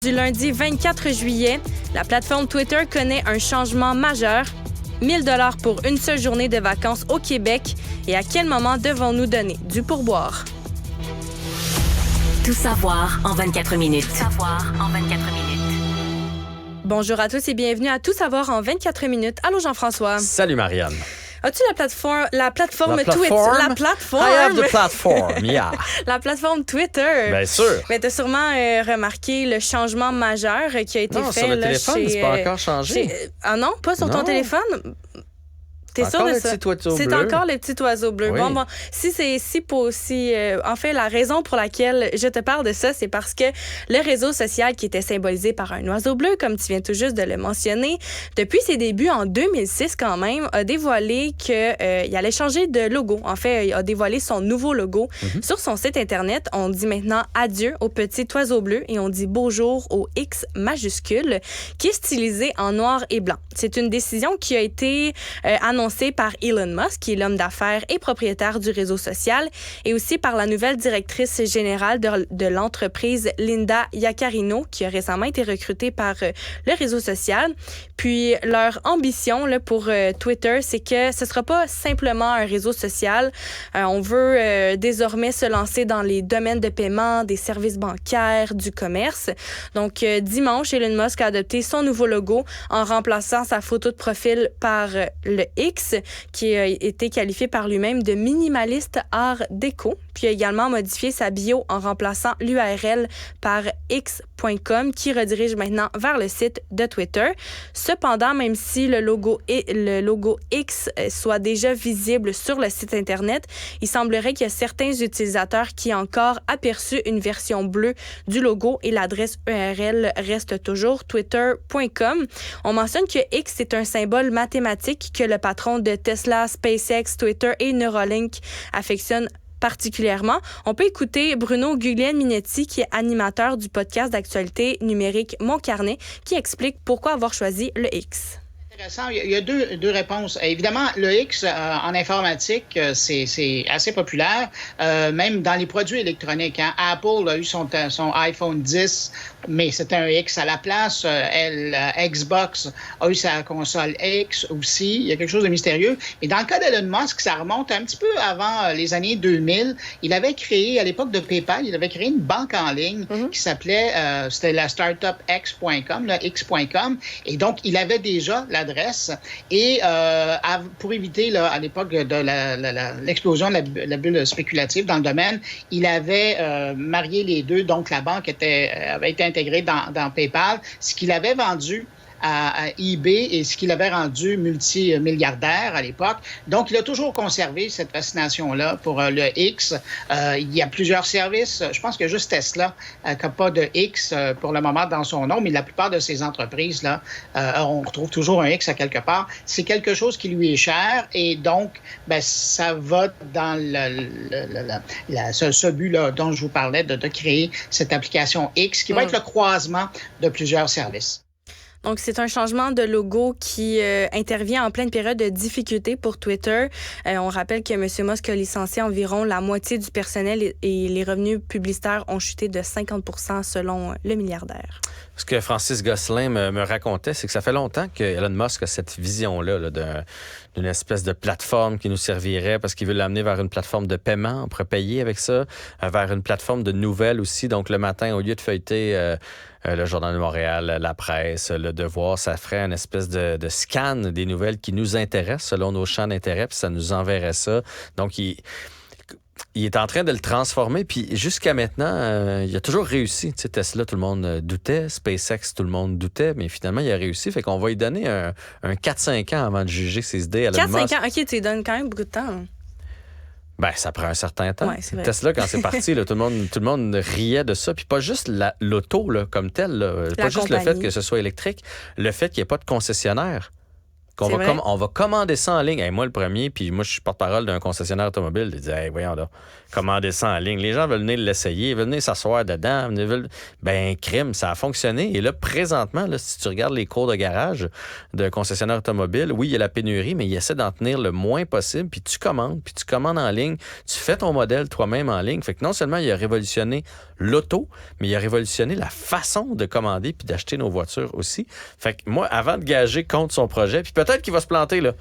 Du lundi 24 juillet, la plateforme Twitter connaît un changement majeur. 1 000 $ pour une seule journée de vacances au Québec. Et à quel moment devons-nous donner du pourboire? Tout savoir en 24 minutes. Bonjour à tous et bienvenue à Tout savoir en 24 minutes. Allô Jean-François. Salut Marianne. As-tu la plateforme Twitter? La plateforme? I have the platform, yeah. La plateforme Twitter. Bien sûr. Mais tu as sûrement remarqué le changement majeur qui a été Non, fait. sur le là, téléphone, c'est pas encore changé. Ah non, pas sur ton téléphone? T'es sûr de ça? C'est encore le petit oiseau bleu. Oui. Bon, si c'est en fait, la raison pour laquelle je te parle de ça, c'est parce que le réseau social qui était symbolisé par un oiseau bleu, comme tu viens tout juste de le mentionner, depuis ses débuts en 2006 quand même, a dévoilé qu'il allait changer de logo. En fait, il a dévoilé son nouveau logo. Sur son site Internet, on dit maintenant adieu au petit oiseau bleu et on dit bonjour au X majuscule qui est stylisé en noir et blanc. C'est une décision qui a été annoncé par Elon Musk, qui est l'homme d'affaires et propriétaire du réseau social, et aussi par la nouvelle directrice générale de l'entreprise, Linda Yaccarino, qui a récemment été recrutée par le réseau social. Puis leur ambition là, pour Twitter, c'est que ce ne sera pas simplement un réseau social. On veut désormais se lancer dans les domaines de paiement, des services bancaires, du commerce. Donc, dimanche, Elon Musk a adopté son nouveau logo en remplaçant sa photo de profil par le X, qui a été qualifié par lui-même de minimaliste art déco. Puis il a également modifié sa bio en remplaçant l'URL par x.com, qui redirige maintenant vers le site de Twitter. Cependant, même si le logo X soit déjà visible sur le site Internet, il semblerait qu'il y a certains utilisateurs qui ont encore aperçu une version bleue du logo et l'adresse URL reste toujours twitter.com. On mentionne que X est un symbole mathématique que le patron de Tesla, SpaceX, Twitter et Neuralink affectionne particulièrement. On peut écouter Bruno Guglielminetti, qui est animateur du podcast d'actualité numérique Mon Carnet, qui explique pourquoi avoir choisi le X. Il y a deux réponses. Évidemment, le X en informatique, c'est assez populaire, même dans les produits électroniques. Hein. Apple a eu son iPhone 10, mais c'était un X à la place. Xbox a eu sa console X aussi. Il y a quelque chose de mystérieux. Et dans le cas d'Elon Musk, ça remonte un petit peu avant les années 2000. Il avait créé, à l'époque de PayPal, il avait créé une banque en ligne qui s'appelait, c'était la startupx.com, le x.com. Et donc, il avait déjà l'adresse. Et pour éviter, là, à l'époque de l'explosion de la bulle spéculative dans le domaine, il avait marié les deux. Donc, la banque avait été intégrée dans PayPal. Ce qu'il avait vendu à eBay et ce qu'il avait rendu multimilliardaire à l'époque. Donc, il a toujours conservé cette fascination-là pour le X. Il y a plusieurs services. Je pense que juste Tesla n'a pas de X pour le moment dans son nom, mais la plupart de ces entreprises-là, on retrouve toujours un X à quelque part. C'est quelque chose qui lui est cher et donc, ça va dans ce but-là dont je vous parlais de créer cette application X qui va être le croisement de plusieurs services. Donc, c'est un changement de logo qui intervient en pleine période de difficulté pour Twitter. On rappelle que M. Musk a licencié environ la moitié du personnel et les revenus publicitaires ont chuté de 50% selon le milliardaire. Ce que Francis Gosselin me racontait, c'est que ça fait longtemps que Elon Musk a cette vision-là d'une espèce de plateforme qui nous servirait parce qu'il veut l'amener vers une plateforme de paiement. On pourrait payer avec ça, vers une plateforme de nouvelles aussi. Donc, le matin, au lieu de feuilleter le Journal de Montréal, la presse, le Devoir, ça ferait une espèce de scan des nouvelles qui nous intéressent selon nos champs d'intérêt, puis ça nous enverrait ça. Donc, il est en train de le transformer, puis jusqu'à maintenant, il a toujours réussi. Tu sais, Tesla, tout le monde doutait. SpaceX, tout le monde doutait, mais finalement, il a réussi. Fait qu'on va lui donner un 4-5 ans avant de juger ses idées à Elon Musk. 4-5 ans? OK, tu lui donnes quand même beaucoup de temps. Ça prend un certain temps. Ouais, c'est vrai. Tesla, quand c'est parti, là, tout le monde riait de ça. Puis pas juste l'auto là, comme tel, pas juste le fait que ce soit électrique, le fait qu'il n'y ait pas de concessionnaire. On va commander ça en ligne. Hey, moi, le premier, puis moi, je suis porte-parole d'un concessionnaire automobile. Il dit, hey, voyons là, commander ça en ligne. Les gens veulent venir l'essayer, ils veulent venir s'asseoir dedans. Crime, ça a fonctionné. Et là, présentement, là, si tu regardes les cours de garage d'un concessionnaire automobile, oui, il y a la pénurie, mais il essaie d'en tenir le moins possible. Puis tu commandes en ligne, tu fais ton modèle toi-même en ligne. Fait que non seulement il a révolutionné l'auto, mais il a révolutionné la façon de commander puis d'acheter nos voitures aussi. Fait que moi, avant de gager contre son projet, puis peut-être qu'il va se planter, là.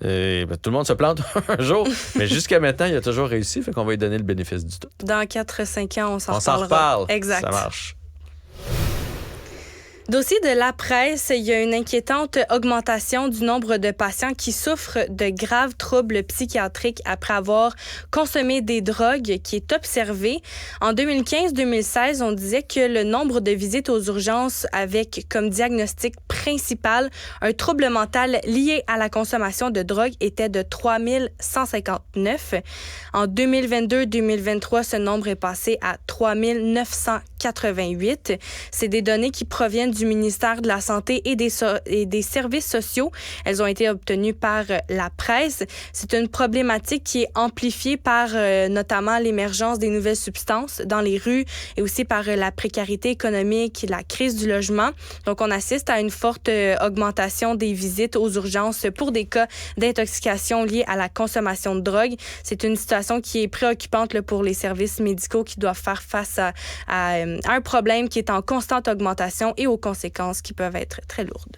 Tout le monde se plante un jour, mais jusqu'à maintenant, il a toujours réussi. Fait qu'on va lui donner le bénéfice du doute. Dans 4-5 ans, on s'en reparle. Exact. Ça marche. Dossier de la presse, il y a une inquiétante augmentation du nombre de patients qui souffrent de graves troubles psychiatriques après avoir consommé des drogues qui est observé. En 2015-2016, on disait que le nombre de visites aux urgences avec comme diagnostic principal un trouble mental lié à la consommation de drogue était de 3159. En 2022-2023, ce nombre est passé à 3988. C'est des données qui proviennent du ministère de la Santé et des Services sociaux. Elles ont été obtenues par la presse. C'est une problématique qui est amplifiée par notamment l'émergence des nouvelles substances dans les rues et aussi par la précarité économique et la crise du logement. Donc, on assiste à une forte augmentation des visites aux urgences pour des cas d'intoxication liés à la consommation de drogue. C'est une situation qui est préoccupante là, pour les services médicaux qui doivent faire face à un problème qui est en constante augmentation et aux conséquences qui peuvent être très lourdes.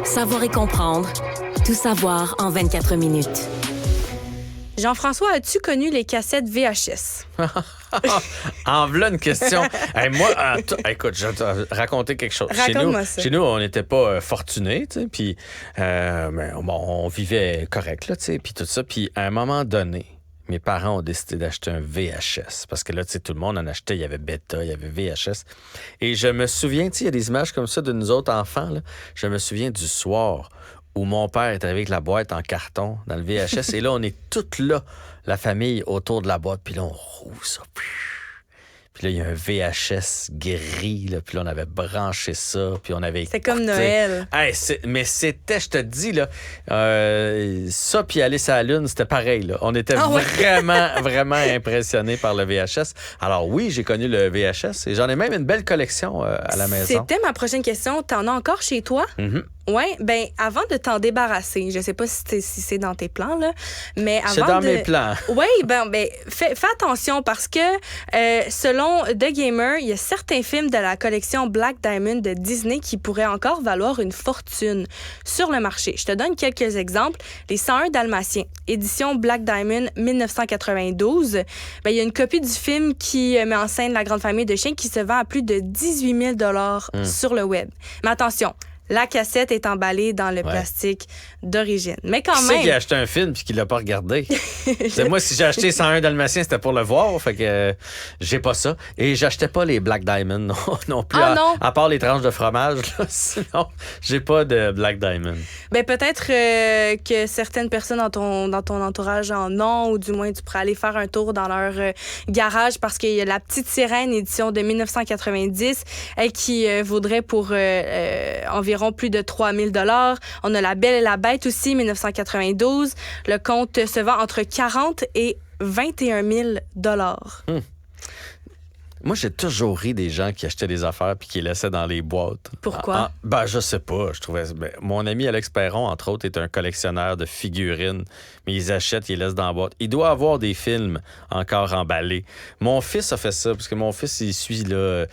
Savoir et comprendre. Tout savoir en 24 minutes. Jean-François, as-tu connu les cassettes VHS? En voilà une question. Hey, moi, écoute, je vais te raconter quelque chose. Raconte-moi ça. Chez nous, on n'était pas fortunés, tu sais, puis mais, on vivait correct, là, tu sais, puis tout ça. Puis à un moment donné, mes parents ont décidé d'acheter un VHS. Parce que là, tu sais, tout le monde en achetait. Il y avait Beta, il y avait VHS. Et je me souviens, tu sais, il y a des images comme ça de nous autres enfants, là. Je me souviens du soir où mon père était avec la boîte en carton dans le VHS. Et là, on est toutes là, la famille, autour de la boîte. Puis là, on roule ça. Puis là, il y a un VHS gris, là, puis là, on avait branché ça, puis on avait écouté. C'est comme Noël. Hey, mais c'était, je te dis, là, ça, puis aller sur la Lune, c'était pareil, là. On était vraiment impressionnés par le VHS. Alors oui, j'ai connu le VHS et j'en ai même une belle collection à la maison. C'était ma prochaine question. T'en as encore chez toi? Mm-hmm. Oui, bien, avant de t'en débarrasser, je sais pas si c'est dans tes plans, là, mais avant c'est dans mes plans. Oui, ben, fais attention parce que selon The Gamer, il y a certains films de la collection Black Diamond de Disney qui pourraient encore valoir une fortune sur le marché. Je te donne quelques exemples. Les 101 Dalmatiens, édition Black Diamond 1992. Ben, il y a une copie du film qui met en scène la grande famille de chiens qui se vend à plus de 18 000 $ sur le web. Mais attention, la cassette est emballée dans le plastique d'origine. Mais quand même... Qui c'est qui a acheté un film et qui l'a pas regardé? C'est moi, si j'ai acheté 101 Dalmatiens, c'était pour le voir. Fait que j'ai pas ça. Et j'achetais pas les Black Diamond non plus. À part les tranches de fromage. Là, sinon, j'ai pas de Black Diamond. Ben peut-être que certaines personnes dans ton entourage en ont, ou du moins tu pourrais aller faire un tour dans leur garage parce qu'il y a la Petite Sirène édition de 1990 qui vaudrait pour environ plus de 3 000 $. On a La Belle et la Bête aussi, 1992. Le compte se vend entre 40 et 21 000 $. Moi, j'ai toujours ri des gens qui achetaient des affaires puis qui les laissaient dans les boîtes. Pourquoi? Je sais pas. Je trouvais. Mon ami Alex Perron, entre autres, est un collectionneur de figurines. Mais ils achètent, ils les laissent dans la boîte. Il doit avoir des films encore emballés. Mon fils a fait ça parce que mon fils, il suit là.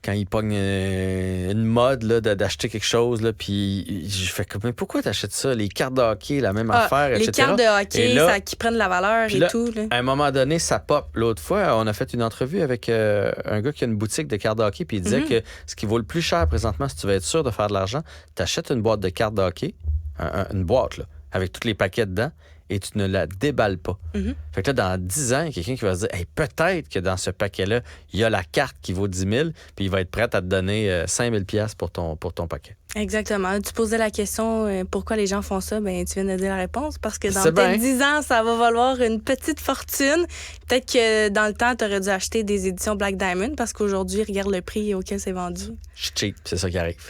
Quand il pogne une mode là, d'acheter quelque chose, là, puis je fais comme, mais pourquoi t'achètes ça? Les cartes de hockey, la même affaire, etc. Les cartes de hockey, là, ça, qui prennent de la valeur et là, tout. Là. À un moment donné, ça pop. L'autre fois, on a fait une entrevue avec un gars qui a une boutique de cartes de hockey, puis il disait que ce qui vaut le plus cher présentement, si tu veux être sûr de faire de l'argent, t'achètes une boîte de cartes de hockey, une boîte, là, avec tous les paquets dedans, et tu ne la déballes pas. Fait que là, dans 10 ans, il y a quelqu'un qui va se dire hey, peut-être que dans ce paquet-là, il y a la carte qui vaut 10 000, puis il va être prêt à te donner 5 000 $ pour ton paquet. Exactement. Tu posais la question pourquoi les gens font ça, ben tu viens de dire la réponse. Parce que dans peut-être 10 ans, ça va valoir une petite fortune. Peut-être que dans le temps, tu aurais dû acheter des éditions Black Diamond parce qu'aujourd'hui, regarde le prix auquel c'est vendu. Je cheap, c'est ça qui arrive.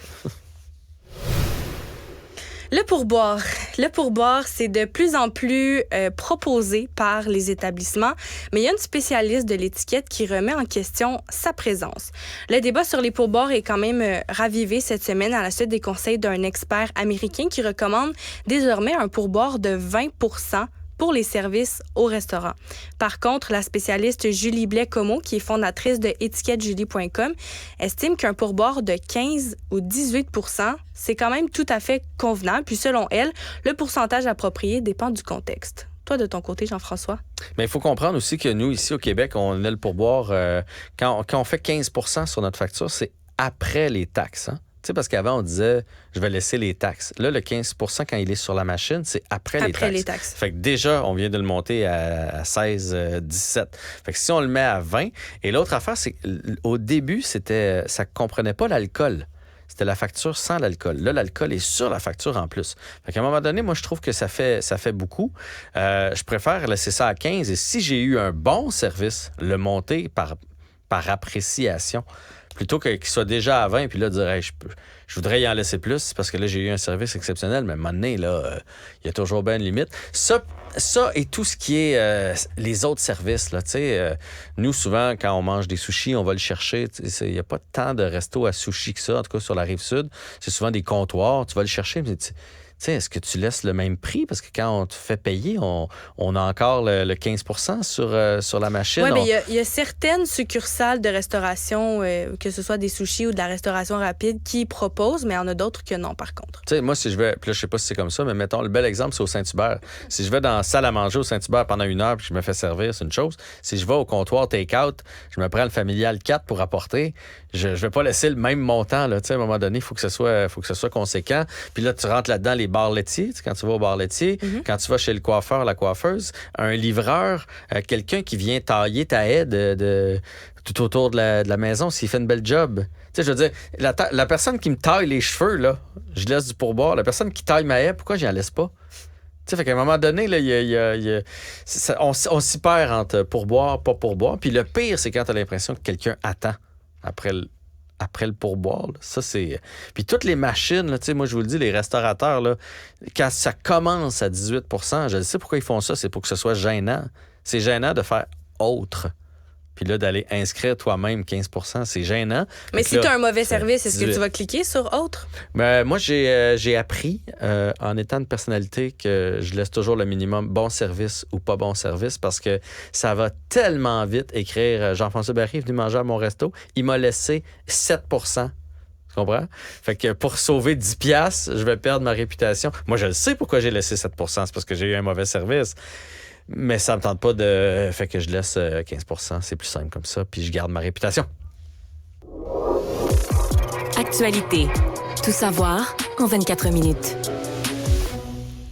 Le pourboire. Le pourboire, c'est de plus en plus proposé par les établissements, mais il y a une spécialiste de l'étiquette qui remet en question sa présence. Le débat sur les pourboires est quand même ravivé cette semaine à la suite des conseils d'un expert américain qui recommande désormais un pourboire de 20 % pour les services au restaurant. Par contre, la spécialiste Julie Blais-Comeau, qui est fondatrice de étiquettejulie.com, estime qu'un pourboire de 15 ou 18 %, c'est quand même tout à fait convenable. Puis selon elle, le pourcentage approprié dépend du contexte. Toi, de ton côté, Jean-François? Mais il faut comprendre aussi que nous, ici au Québec, on a le pourboire, quand on fait 15 % sur notre facture, c'est après les taxes, hein? Tu sais, parce qu'avant, on disait, je vais laisser les taxes. Là, le 15 % quand il est sur la machine, c'est après les taxes. Fait que déjà, on vient de le monter à 16, 17. Fait que si on le met à 20, et l'autre affaire, c'est qu'au début, ça ne comprenait pas l'alcool. C'était la facture sans l'alcool. Là, l'alcool est sur la facture en plus. Fait qu'à un moment donné, moi, je trouve que ça fait beaucoup. Je préfère laisser ça à 15. Et si j'ai eu un bon service, le monter par appréciation, plutôt qu'il soit déjà à 20, puis là, dire hey, je voudrais y en laisser plus parce que là, j'ai eu un service exceptionnel, mais à un moment donné, là, il y a toujours bien une limite. Ça et tout ce qui est les autres services, là, tu sais, nous, souvent, quand on mange des sushis, on va le chercher. Il n'y a pas tant de restos à sushis que ça, en tout cas sur la Rive-Sud. C'est souvent des comptoirs. Tu vas le chercher, mais tu sais, est-ce que tu laisses le même prix? Parce que quand on te fait payer, on a encore le 15 % sur la machine. Oui, mais il y a certaines succursales de restauration, que ce soit des sushis ou de la restauration rapide, qui proposent, mais il y en a d'autres que non, par contre. Tu sais, moi, si je vais, puis là, je sais pas si c'est comme ça, mais mettons, le bel exemple, c'est au Saint-Hubert. Si je vais dans la salle à manger au Saint-Hubert pendant 1 heure puis je me fais servir, c'est une chose. Si je vais au comptoir take-out, je me prends le familial 4 pour apporter, je vais pas laisser le même montant, là. Tu sais, à un moment donné, il faut que ce soit conséquent. Puis là, tu rentres là-dedans les bars laitiers, tu sais, quand tu vas au bar laitier, quand tu vas chez le coiffeur, la coiffeuse, un livreur, quelqu'un qui vient tailler ta haie tout autour de la maison, s'il fait une belle job. Tu sais, je veux dire, la personne qui me taille les cheveux, là, je laisse du pourboire. La personne qui taille ma haie, pourquoi j'en laisse pas? Tu sais, fait qu'à un moment donné, là, on s'y perd entre pourboire, pas pourboire. Puis le pire, c'est quand tu as l'impression que quelqu'un attend après le pourboire. Là. Ça, c'est... Puis toutes les machines, là, moi, je vous le dis, les restaurateurs, là, quand ça commence à 18 %, je sais pourquoi ils font ça, c'est pour que ce soit gênant. C'est gênant de faire autre. Puis là, d'aller inscrire toi-même 15 %, c'est gênant. Mais si tu as un mauvais service, est-ce que tu vas cliquer sur autre? Ben, moi, j'ai appris, en étant de personnalité, que je laisse toujours le minimum bon service ou pas bon service parce que ça va tellement vite écrire Jean-François Barry est venu manger à mon resto. Il m'a laissé 7 %. Tu comprends? Fait que pour sauver 10 $, je vais perdre ma réputation. Moi, je le sais pourquoi j'ai laissé 7 %. C'est parce que j'ai eu un mauvais service. Mais ça me tente pas de... Fait que je laisse 15 %. C'est plus simple comme ça. Puis je garde ma réputation. Actualité. Tout savoir en 24 minutes.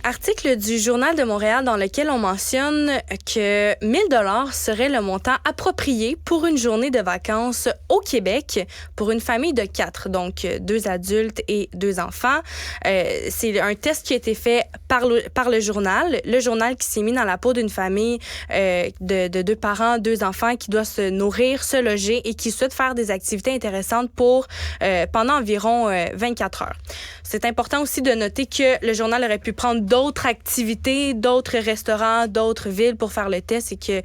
Article du Journal de Montréal dans lequel on mentionne que 1 000 $ serait le montant approprié pour une journée de vacances au Québec pour une famille de 4, donc 2 adultes et 2 enfants. C'est un test qui a été fait par le journal qui s'est mis dans la peau d'une famille de 2 parents, 2 enfants qui doivent se nourrir, se loger et qui souhaitent faire des activités intéressantes pendant environ 24 heures. C'est important aussi de noter que le journal aurait pu prendre d'autres activités, d'autres restaurants, d'autres villes pour faire le test et que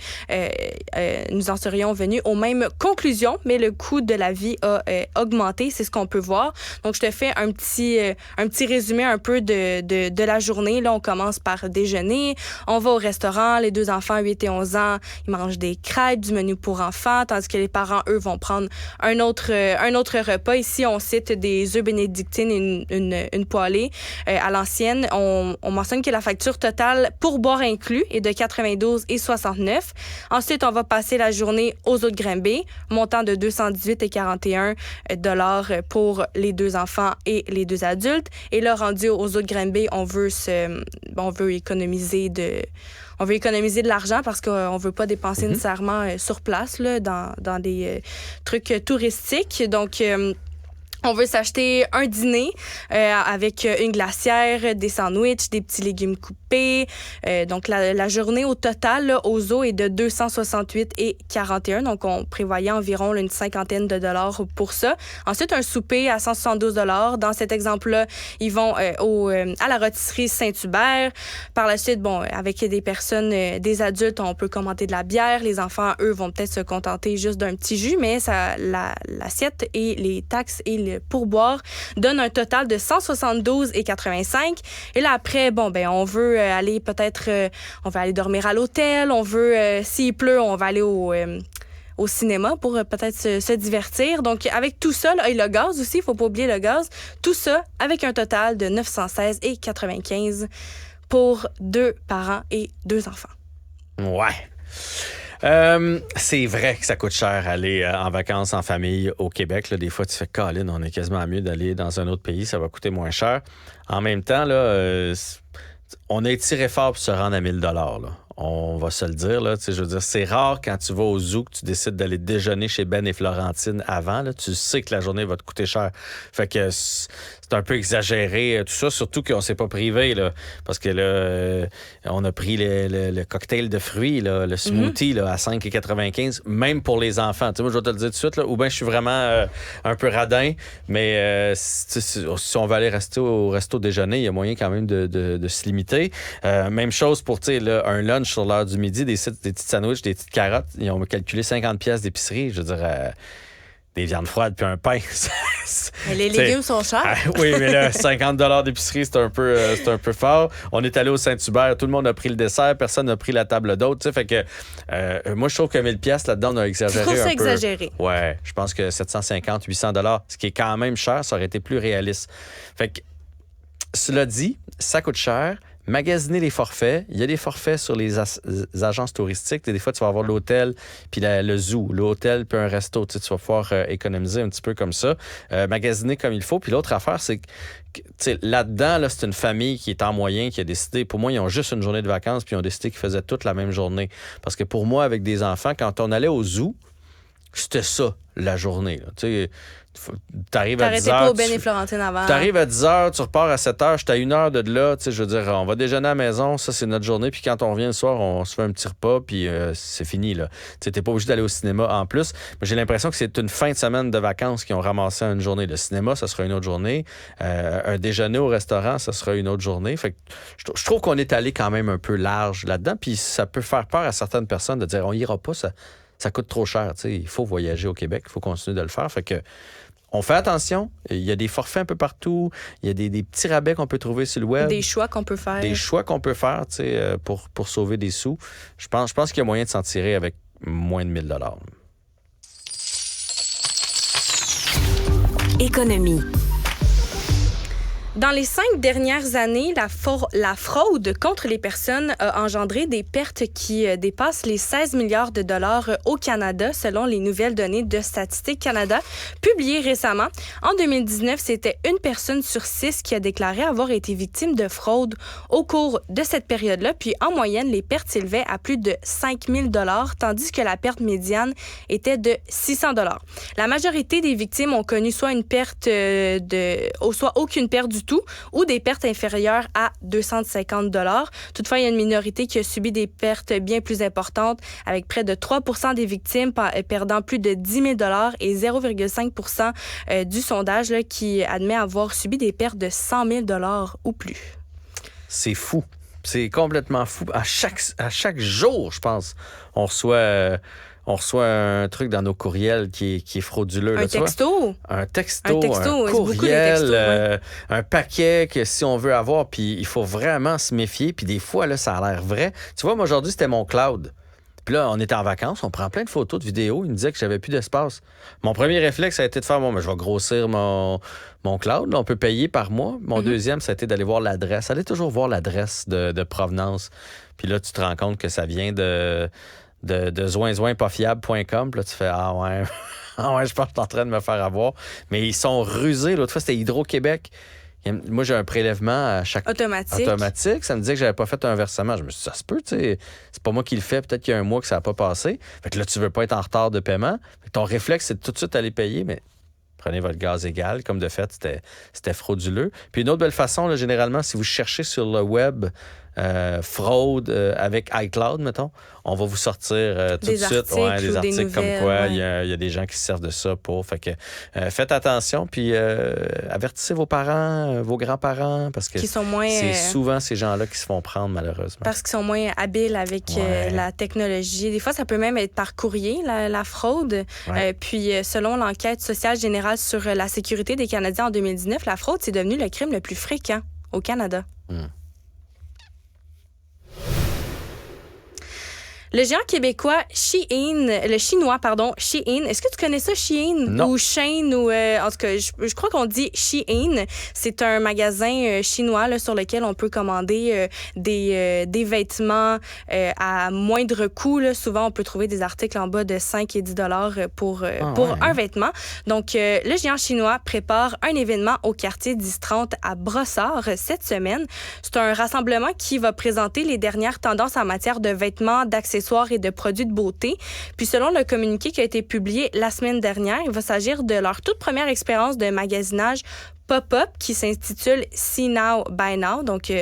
nous en serions venus aux mêmes conclusions, mais le coût de la vie a augmenté, c'est ce qu'on peut voir. Donc, je te fais un petit résumé un peu de la journée. Là, on commence par déjeuner, on va au restaurant, les 2 enfants, 8 et 11 ans, ils mangent des crêpes, du menu pour enfants, tandis que les parents, eux, vont prendre un autre repas. Ici, on cite des œufs bénédictines et une poêlée à l'ancienne. On mentionne que la facture totale pour boire inclus est de 92,69 $. Ensuite, on va passer la journée aux autres Granby, montant de 218,41 $ pour les 2 enfants et les 2 adultes. Et là, rendu aux autres Granby, on veut économiser de l'argent parce qu'on veut pas dépenser nécessairement sur place là, dans des trucs touristiques. Donc, On veut s'acheter un dîner avec une glacière, des sandwichs, des petits légumes coupés. Donc, la journée au total là, au zoo est de 268,41. Donc, on prévoyait environ là, une cinquantaine de dollars pour ça. Ensuite, un souper à 172 dollars. Dans cet exemple-là, ils vont à la rôtisserie Saint-Hubert. Par la suite, bon, avec des personnes, des adultes, on peut commander de la bière. Les enfants, eux, vont peut-être se contenter juste d'un petit jus, mais ça, l'assiette et les taxes et le pourboire donne un total de 172,85. Et là, après, bon, ben, on veut aller peut-être, on va aller dormir à l'hôtel, on veut, s'il pleut, on va aller au cinéma pour peut-être se divertir. Donc, avec tout ça, là, et le gaz aussi, il faut pas oublier le gaz, tout ça avec un total de 916,95 pour 2 parents et 2 enfants. Ouais. C'est vrai que ça coûte cher aller en vacances en famille au Québec. Là, des fois, tu fais câline, on est quasiment mieux d'aller dans un autre pays, ça va coûter moins cher. En même temps, là, on a tiré fort pour se rendre à 1 000 $. Là. On va se le dire. Là, je veux dire, c'est rare quand tu vas au zoo que tu décides d'aller déjeuner chez Ben et Florentine avant. Là, tu sais que la journée va te coûter cher. Fait que c'est un peu exagéré, tout ça, surtout qu'on s'est pas privé. Là, parce que là, on a pris le cocktail de fruits, là, le smoothie là, à 5,95, même pour les enfants. Tu sais, moi, je vais te le dire tout de suite, là, ou bien je suis vraiment un peu radin, mais si on va aller rester au resto déjeuner, il y a moyen quand même de se limiter. Même chose pour là, un lunch sur l'heure du midi, des petits sandwichs, des petites carottes. Ils ont calculé 50 pièces d'épicerie. Je veux dire, des viandes froides puis un pain. Mais les légumes sont chers. Oui, mais là, 50 $ d'épicerie, c'est un peu fort. On est allé au Saint-Hubert, tout le monde a pris le dessert, personne n'a pris la table d'hôte. Fait que moi, je trouve que 1000 pièces là-dedans, on a exagéré un peu. Je trouve ça exagéré. Ouais, je pense que 750, 800 $, ce qui est quand même cher, ça aurait été plus réaliste. Fait que, cela dit, ça coûte cher. Magasiner les forfaits. Il y a des forfaits sur les agences touristiques. Des fois, tu vas avoir l'hôtel puis le zoo. L'hôtel puis un resto. Tu vas pouvoir économiser un petit peu comme ça. Magasiner comme il faut. Puis l'autre affaire, c'est que là-dedans, là, c'est une famille qui est en moyen, qui a décidé. Pour moi, ils ont juste une journée de vacances puis ils ont décidé qu'ils faisaient toute la même journée. Parce que pour moi, avec des enfants, quand on allait au zoo, c'était ça, la journée. Tu sais, t'arrives à 10 heures. T'arrêtais pas au Ben et Florentine avant. T'arrives à 10 heures, tu repars à 7 heures, j'étais à 1 heure de là. Tu sais, je veux dire, on va déjeuner à la maison, ça, c'est notre journée. Puis quand on revient le soir, on se fait un petit repas, puis c'est fini, là. Tu sais, t'es pas obligé d'aller au cinéma en plus. Mais j'ai l'impression que c'est une fin de semaine de vacances qu'ils ont ramassé une journée. Le cinéma, ça sera une autre journée. Un déjeuner au restaurant, ça sera une autre journée. Fait que je trouve qu'on est allé quand même un peu large là-dedans. Puis ça peut faire peur à certaines personnes de dire, on ira pas, ça coûte trop cher. T'sais. Il faut voyager au Québec, il faut continuer de le faire. Fait que on fait attention. Il y a des forfaits un peu partout. Il y a des petits rabais qu'on peut trouver sur le web. Des choix qu'on peut faire. Des choix qu'on peut faire pour sauver des sous. Je pense qu'il y a moyen de s'en tirer avec moins de 1 000 $. Économie. Dans les 5 dernières années, la fraude contre les personnes a engendré des pertes qui dépassent les 16 milliards de dollars au Canada, selon les nouvelles données de Statistique Canada publiées récemment. En 2019, c'était 1 personne sur 6 qui a déclaré avoir été victime de fraude au cours de cette période-là. Puis, en moyenne, les pertes s'élevaient à plus de 5 000 $, tandis que la perte médiane était de 600 $. La majorité des victimes ont connu soit une perte soit aucune perte du tout, ou des pertes inférieures à 250 $. Toutefois, il y a une minorité qui a subi des pertes bien plus importantes, avec près de 3 % des victimes perdant plus de 10 000 $ et 0,5 % du sondage là, qui admet avoir subi des pertes de 100 000 $ ou plus. C'est fou. C'est complètement fou. À chaque jour, je pense, on reçoit un truc dans nos courriels qui est frauduleux. Un texto, un courriel, beaucoup les textos, ouais. Un paquet que si on veut avoir, puis il faut vraiment se méfier. Puis des fois, là, ça a l'air vrai. Tu vois, moi, aujourd'hui, c'était mon cloud. Puis là, on était en vacances, on prend plein de photos, de vidéos. Il me disait que j'avais plus d'espace. Mon premier réflexe, ça a été de faire, je vais grossir mon cloud. Là, on peut payer par mois. Mon deuxième, ça a été d'aller voir l'adresse. Allez toujours voir l'adresse de provenance. Puis là, tu te rends compte que ça vient de zoinzoinpasfiable.com. Puis là, tu fais, ah ouais, je pense que je suis en train de me faire avoir. Mais ils sont rusés. L'autre fois, c'était Hydro-Québec. Moi, j'ai un prélèvement à chaque automatique. Ça me disait que j'avais pas fait un versement. Je me suis dit, ça se peut, tu sais. C'est pas moi qui le fais. Peut-être qu'il y a un mois que ça n'a pas passé. Fait que là, tu veux pas être en retard de paiement. Fait que ton réflexe, c'est de tout de suite aller payer, mais Prenez votre gaz égal. Comme de fait, c'était frauduleux. Puis une autre belle façon, là, généralement, si vous cherchez sur le web fraude avec iCloud, mettons, on va vous sortir tout de suite des articles comme quoi il y a des gens qui se servent de ça pour. Fait que faites attention, puis avertissez vos parents, vos grands-parents, parce que c'est souvent ces gens-là qui se font prendre, malheureusement. Parce qu'ils sont moins habiles avec la technologie. Des fois, ça peut même être par courrier, la fraude. Puis, selon l'enquête sociale générale sur la sécurité des Canadiens en 2019, la fraude, c'est devenu le crime le plus fréquent au Canada. Le géant québécois Shein, est-ce que tu connais ça, Shein? Non. Ou Shein, ou en tout cas, je crois qu'on dit Shein. C'est un magasin chinois là, sur lequel on peut commander des vêtements à moindre coût. Là. Souvent, on peut trouver des articles en bas de 5 et 10 $ pour un vêtement. Donc, le géant chinois prépare un événement au quartier 1030 à Brossard cette semaine. C'est un rassemblement qui va présenter les dernières tendances en matière de vêtements, d'accessoires et de produits de beauté. Puis selon le communiqué qui a été publié la semaine dernière, il va s'agir de leur toute première expérience de magasinage pop-up qui s'intitule See Now, Buy Now. Donc,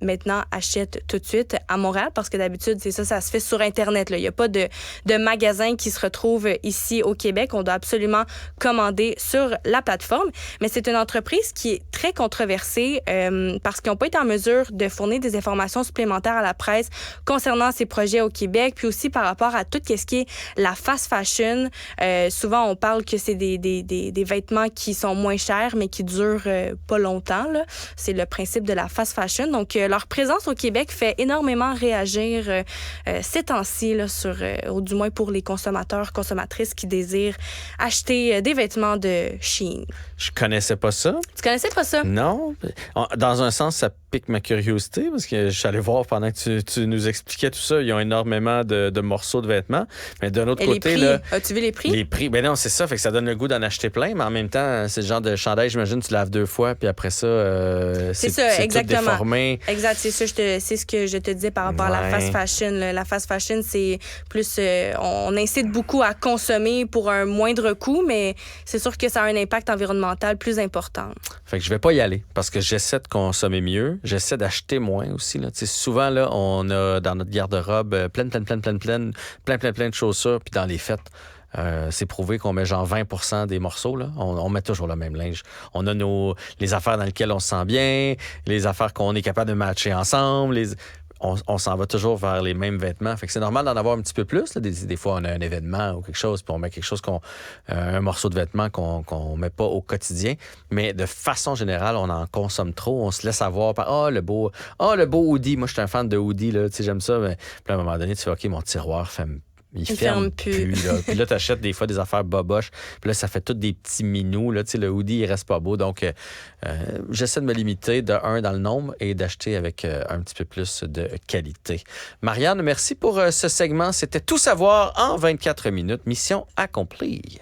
maintenant, achète tout de suite à Montréal, parce que d'habitude, c'est ça se fait sur Internet. Là. Il n'y a pas de magasin qui se retrouve ici au Québec. On doit absolument commander sur la plateforme. Mais c'est une entreprise qui est très controversée parce qu'ils n'ont pas été en mesure de fournir des informations supplémentaires à la presse concernant ces projets au Québec, puis aussi par rapport à tout ce qui est la fast fashion. Souvent, on parle que c'est des vêtements qui sont moins chers, mais qui durent pas longtemps. Là. C'est le principe de la fast fashion. Donc, leur présence au Québec fait énormément réagir ces temps-ci, là, ou du moins pour les consommateurs, consommatrices qui désirent acheter des vêtements de Shein. Je connaissais pas ça. Tu connaissais pas ça? Non. Dans un sens, ça pique ma curiosité parce que je suis allé voir pendant que tu nous expliquais tout ça. Ils ont énormément de morceaux de vêtements. Mais d'un autre côté, là, as-tu vu les prix? Les prix, ben non, c'est ça. Fait que ça donne le goût d'en acheter plein, mais en même temps, c'est le genre de chandail, j'imagine, tu laves 2 fois, puis après ça, c'est exactement. tout déformé. Exact, c'est ça. C'est ce que je te disais par rapport à la fast fashion. Là. La fast fashion, c'est plus... on incite beaucoup à consommer pour un moindre coût, mais c'est sûr que ça a un impact environnemental plus important. Fait que je vais pas y aller parce que j'essaie de consommer mieux. J'essaie d'acheter moins aussi. Là. Souvent, là, on a dans notre garde-robe plein de chaussures. Puis dans les fêtes, c'est prouvé qu'on met genre 20% des morceaux. Là. On met toujours le même linge. On a les affaires dans lesquelles on se sent bien, les affaires qu'on est capable de matcher ensemble. On s'en va toujours vers les mêmes vêtements. Fait que c'est normal d'en avoir un petit peu plus. Là. Des fois, on a un événement ou quelque chose, puis on met quelque chose un morceau de vêtement qu'on met pas au quotidien. Mais de façon générale, on en consomme trop. On se laisse avoir par le beau hoodie. Moi, je suis un fan de hoodie, là. Tu sais, j'aime ça. Mais puis à un moment donné, tu fais OK, mon tiroir il ferme plus. Là. Puis là, tu achètes des fois des affaires boboches. Puis là, ça fait tous des petits minous. Là. Tu sais, le hoodie, il reste pas beau. Donc, j'essaie de me limiter dans le nombre et d'acheter avec un petit peu plus de qualité. Marianne, merci pour ce segment. C'était Tout savoir en 24 minutes. Mission accomplie.